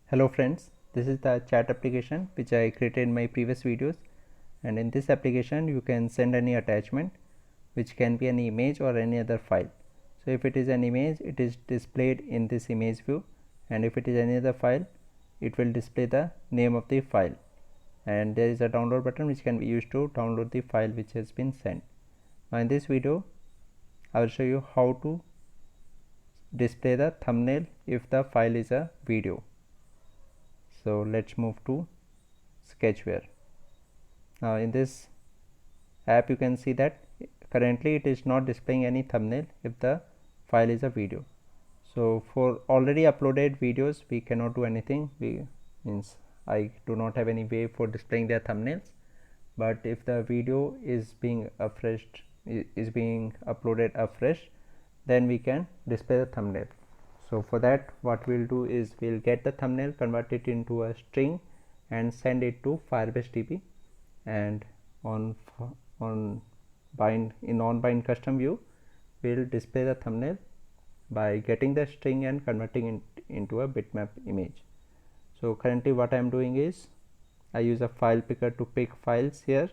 Hello friends, this is the chat application which I created in my previous videos, and in this application you can send any attachment which can be an image or any other file. So if it is an image, it is displayed in this image view, and if it is any other file, it will display the name of the file, and there is a download button which can be used to download the file which has been sent. Now in this video I will show you how to display the thumbnail if the file is a video. So let's move to Sketchware. Now in this app you can see that currently it is not displaying any thumbnail if the file is a video. So for already uploaded videos we cannot do anything. I do not have any way for displaying their thumbnails, but if the video is being uploaded afresh, then we can display the thumbnail. So for that what we'll do is we'll get the thumbnail, convert it into a string and send it to Firebase DB, and on bind custom view we'll display the thumbnail by getting the string and converting it into a bitmap image. So currently what I am doing is I use a file picker to pick files. Here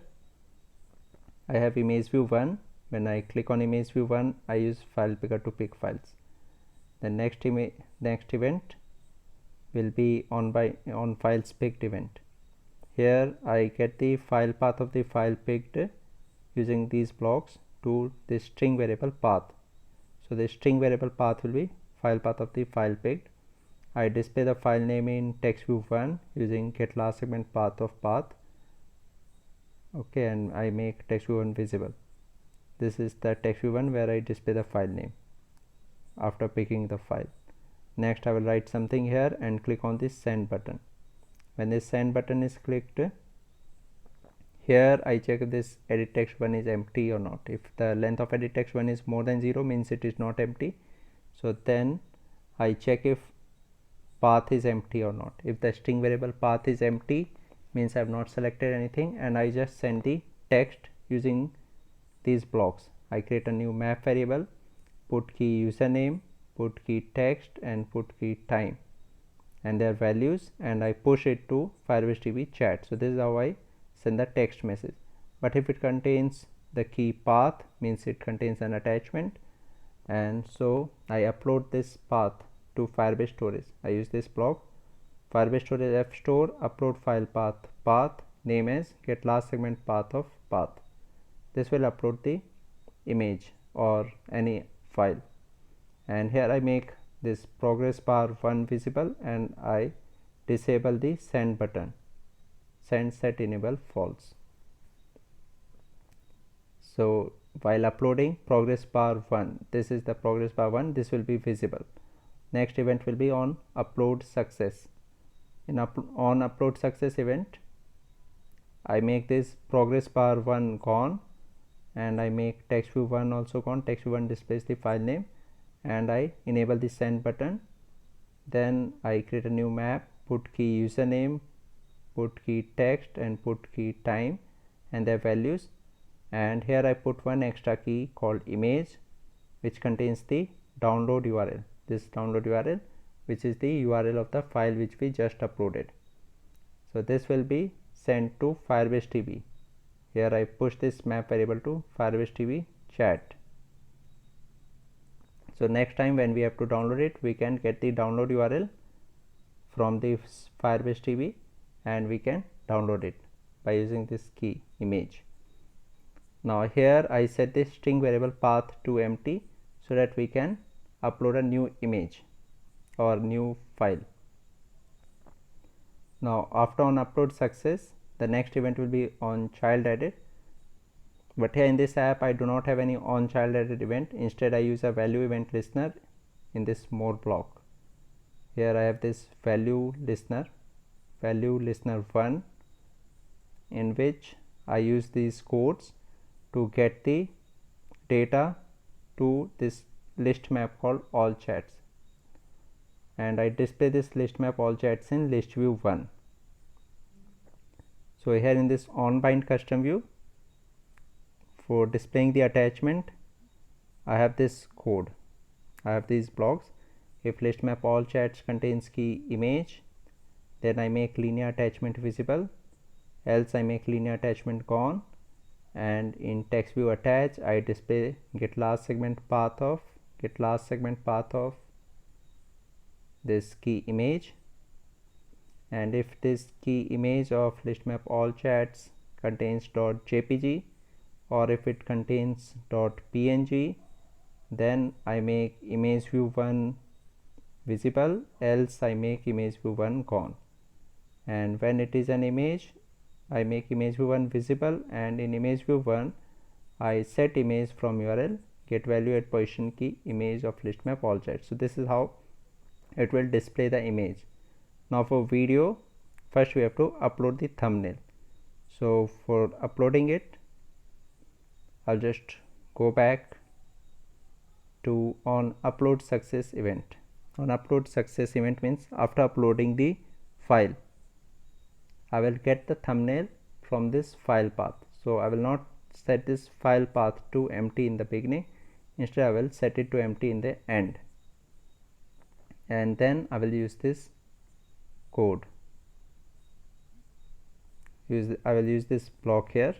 I have image view 1. When I click on image view 1, I use file picker to pick files. The next event will be on files picked event. Here I get the file path of the file picked using these blocks to the string variable path. So the string variable path will be file path of the file picked. I display the file name in text view 1 using get last segment path of path. Okay, and I make text view 1 visible. This is the text view 1 where I display the file name after picking the file. Next I will write something here and click on this send button. When this send button is clicked, here I check if this edit text 1 is empty or not. If the length of edit text 1 is more than 0, means it is not empty. So then I check if path is empty or not. If the string variable path is empty, means I have not selected anything, and I just send the text using these blocks. I create a new map variable, put key username, put key text, and put key time and their values, and I push it to Firebase DB chat. So this is how I send the text message. But if it contains the key path, means it contains an attachment, and so I upload this path to Firebase storage. I use this block Firebase storage f store upload file path name as get last segment path of path. This will upload the image or any file, and here I make this progress bar 1 visible, and I disable the send button, send set enable false. So while uploading progress bar 1, this is the progress bar 1, this will be visible. Next event will be on upload success. On upload success event, I make this progress bar 1 gone, and I make text view 1 also gone. Text view 1 displays the file name, and I enable the send button. Then I create a new map, put key username, put key text, and put key time and their values, and here I put one extra key called image, which contains the download URL. This download URL, which is the URL of the file which we just uploaded. So this will be sent to Firebase DB. Here I push this map variable to Firebase DB chat. So next time when we have to download it, we can get the download URL from the Firebase DB, and we can download it by using this key image. Now here I set this string variable path to empty so that we can upload a new image or new file. Now after on upload success, the next event will be on child added, but here in this app I do not have any on child added event. Instead I use a value event listener in this more block. Here I have this value listener 1, in which I use these codes to get the data to this list map called all chats, and I display this list map all chats in list view 1. So here in this on bind custom view, for displaying the attachment, I have this code, I have these blocks. If list map all chats contains key image, then I make linear attachment visible, else I make linear attachment gone, and in text view attach I display get last segment path of this key image. And if this key image of list map all chats contains .jpg or if it contains .png, then I make image view 1 visible, else I make image view 1 gone. And when it is an image, I make image view 1 visible, and in image view 1 I set image from URL get value at position key image of list map all chats. So this is how it will display the image. Now for video, first we have to upload the thumbnail. So for uploading it, I'll just go back to on upload success event. On upload success event means after uploading the file, I will get the thumbnail from this file path. So I will not set this file path to empty in the beginning, instead I will set it to empty in the end, and then I will use this code. I will use this block here.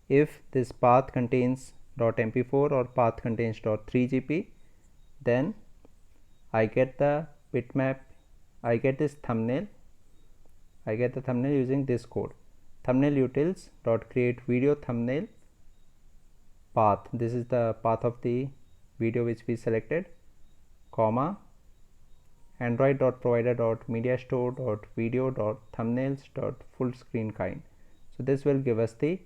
If this path contains .mp4 or path contains .3gp, then I get the bitmap, I get this thumbnail, I get the thumbnail using this code. Thumbnail utils .create video thumbnail path, this is the path of the video which we selected, comma android.provider.mediastore.video.thumbnails.fullscreen kind. So this will give us the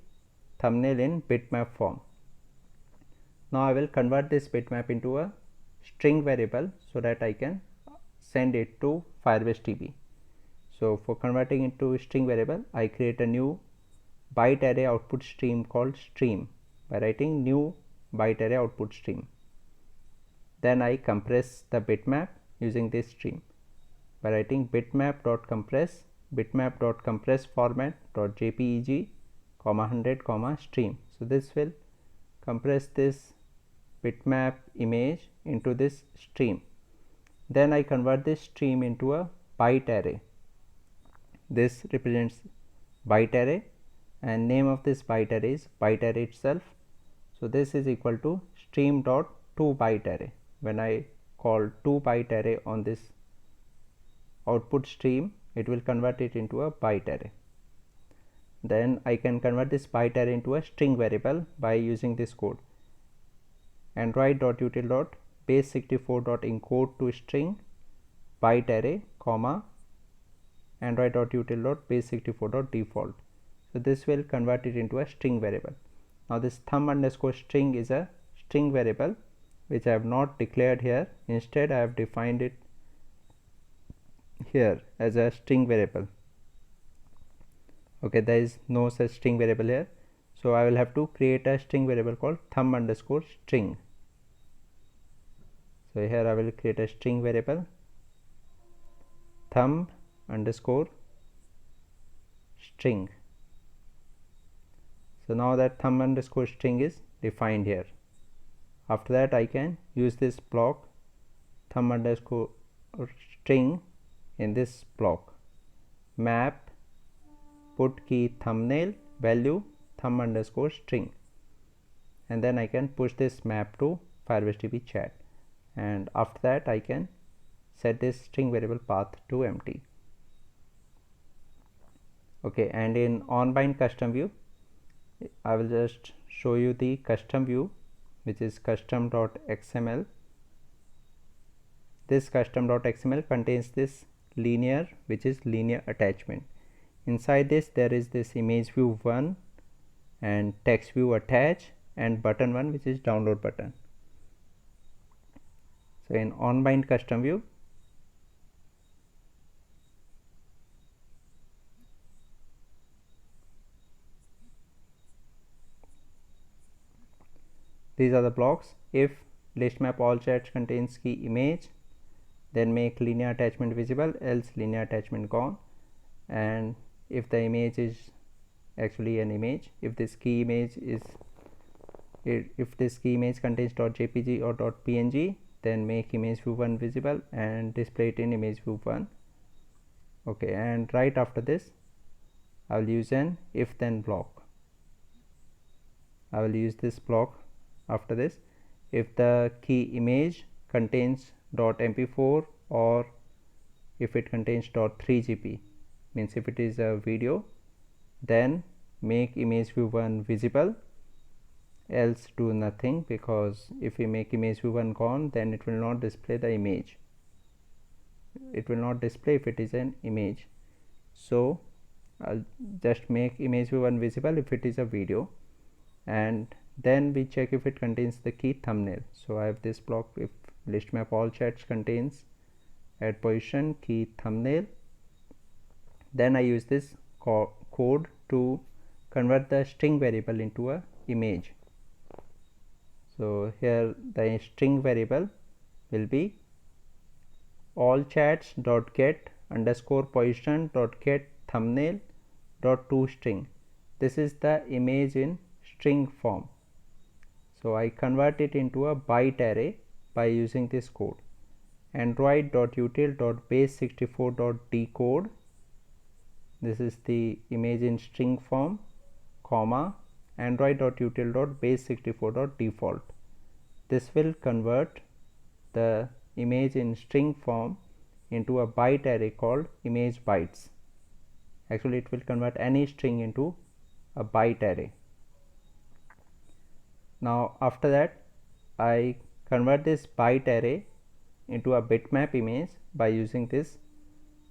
thumbnail in bitmap form. Now I will convert this bitmap into a string variable so that I can send it to Firebase DB. So for converting into string variable, I create a new byte array output stream called stream by writing new byte array output stream. Then I compress the bitmap using this stream by writing bitmap.compress format.jpeg, 100, stream. So this will compress this bitmap image into this stream. Then I convert this stream into a byte array. This represents byte array, and name of this byte array is byte array itself. So this is equal to stream.toByte array. When I call 2 byte array on this output stream, it will convert it into a byte array. Then I can convert this byte array into a string variable by using this code, android.util.base64.encode to string byte array, comma android.util.base64.default. So this will convert it into a string variable. Now this thumb_string is a string variable which I have not declared here. Instead I have defined it here as a string variable. Okay, there is no such string variable here, so I will have to create a string variable called thumb_string. So here I will create a string variable thumb_string. So now that thumb_string is defined here. After that I can use this block thumb_string in this block, map put key thumbnail value thumb_string, and then I can push this map to Firebase DB chat, and after that I can set this string variable path to empty. Okay, and in onBind custom view I will just show you the custom view, which is custom.xml. This custom.xml contains this linear, which is linear attachment. Inside this there is this image view 1 and text view attach and button 1, which is download button. So in onBind custom view, these are the blocks. If list map all chats contains key image, then make linear attachment visible, else linear attachment gone. And if the image is actually an image, if this key image contains .jpg or .png, then make image view 1 visible and display it in image view 1. Okay, and right after this I will use an if then block. I will use this block after this. If the key image contains .mp4 or if it contains .3gp, means if it is a video, then make image view 1 visible, else do nothing, because if we make image view 1 gone, then it will not display the image. It will not display if it is an image. So I'll just make image view 1 visible if it is a video, and then we check if it contains the key thumbnail. So I have this block, if list map all chats contains at position key thumbnail, then I use this code to convert the string variable into a image. So here the string variable will be all chats dot get underscore position dot get thumbnail dot to string. This is the image in string form. So I convert it into a byte array by using this code. Android.util.base64.decode. This is the image in string form, comma android.util.base64.default. This will convert the image in string form into a byte array called image bytes. Actually it will convert any string into a byte array. Now after that I convert this byte array into a bitmap image by using this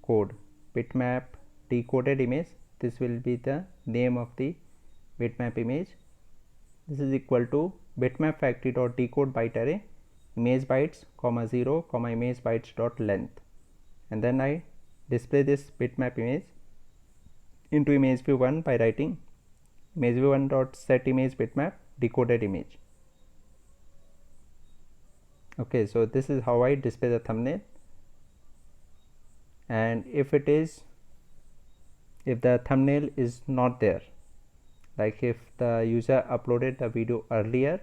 code, bitmap decoded image. This will be the name of the bitmap image. This is equal to bitmap factory dot decode byte array image bytes comma 0 comma image bytes dot length, and then I display this bitmap image into image view 1 by writing image view 1 dot set image bitmap decoded image. Okay, so this is how I display the thumbnail. And if the thumbnail is not there, like if the user uploaded the video earlier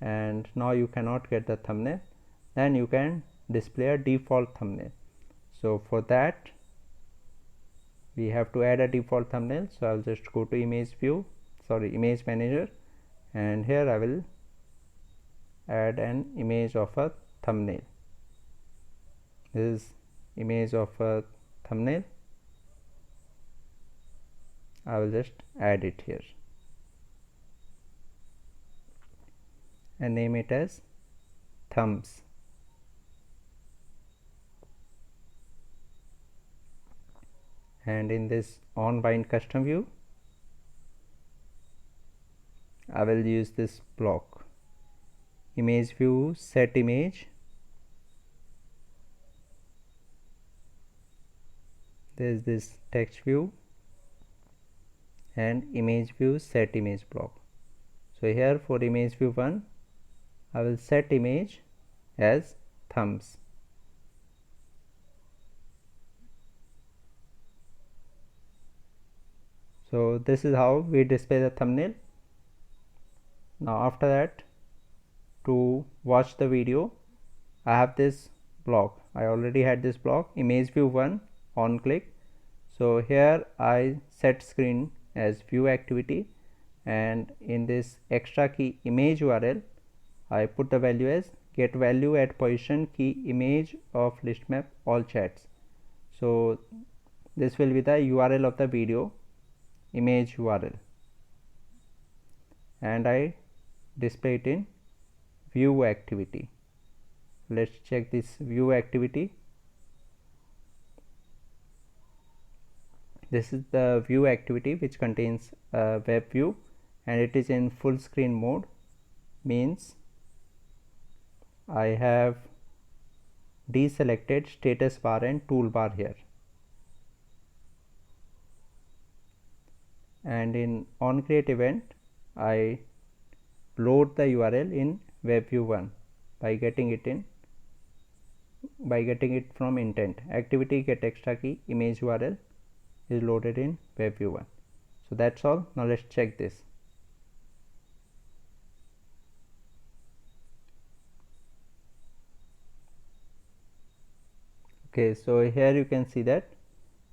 and now you cannot get the thumbnail, then you can display a default thumbnail. So for that we have to add a default thumbnail. So I'll just go to image manager, and here I will add an image of a thumbnail. This is image of a thumbnail. I will just add it here and name it as thumbs. And in this onBind custom view I will use this block image view set image. There is this text view and image view set image block. So here for image view 1 I will set image as thumbs. So this is how we display the thumbnail. Now after that, to watch the video I have this block. I already had this block image view 1 on click. So here I set screen as view activity, and in this extra key image URL I put the value as get value at position key image of list map all chats. So this will be the URL of the video, image URL, and I display it in view activity. Let's check this view activity. This is the view activity which contains a web view, and it is in full screen mode, means I have deselected status bar and toolbar here. And in onCreate event I load the URL in WebView 1 by getting it from intent. Activity get extra key image URL is loaded in WebView 1. So that's all. Now let's check this. Okay, so here you can see that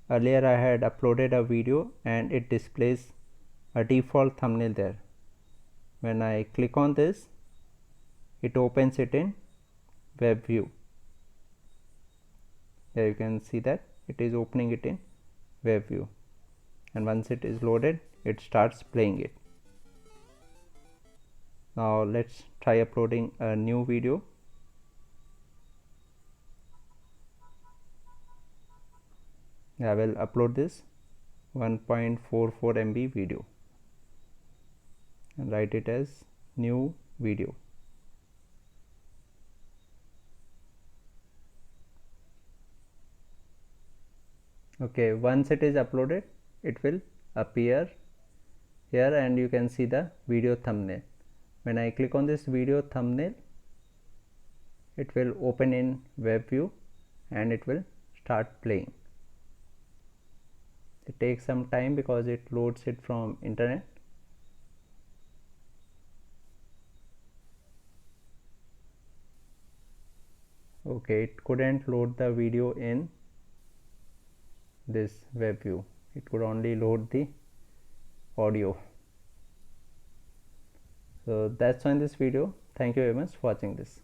earlier I had uploaded a video and it displays a default thumbnail there. When I click on this, it opens it in web view. Here you can see that it is opening it in web view, and once it is loaded, it starts playing it. Now let's try uploading a new video. I will upload this 1.44 MB video and write it as new video. Okay, once it is uploaded, it will appear here and you can see the video thumbnail. When I click on this video thumbnail, it will open in web view and it will start playing. It takes some time because it loads it from internet. Okay, it couldn't load the video in this web view, it could only load the audio. So that's all in this video. Thank you very much for watching this.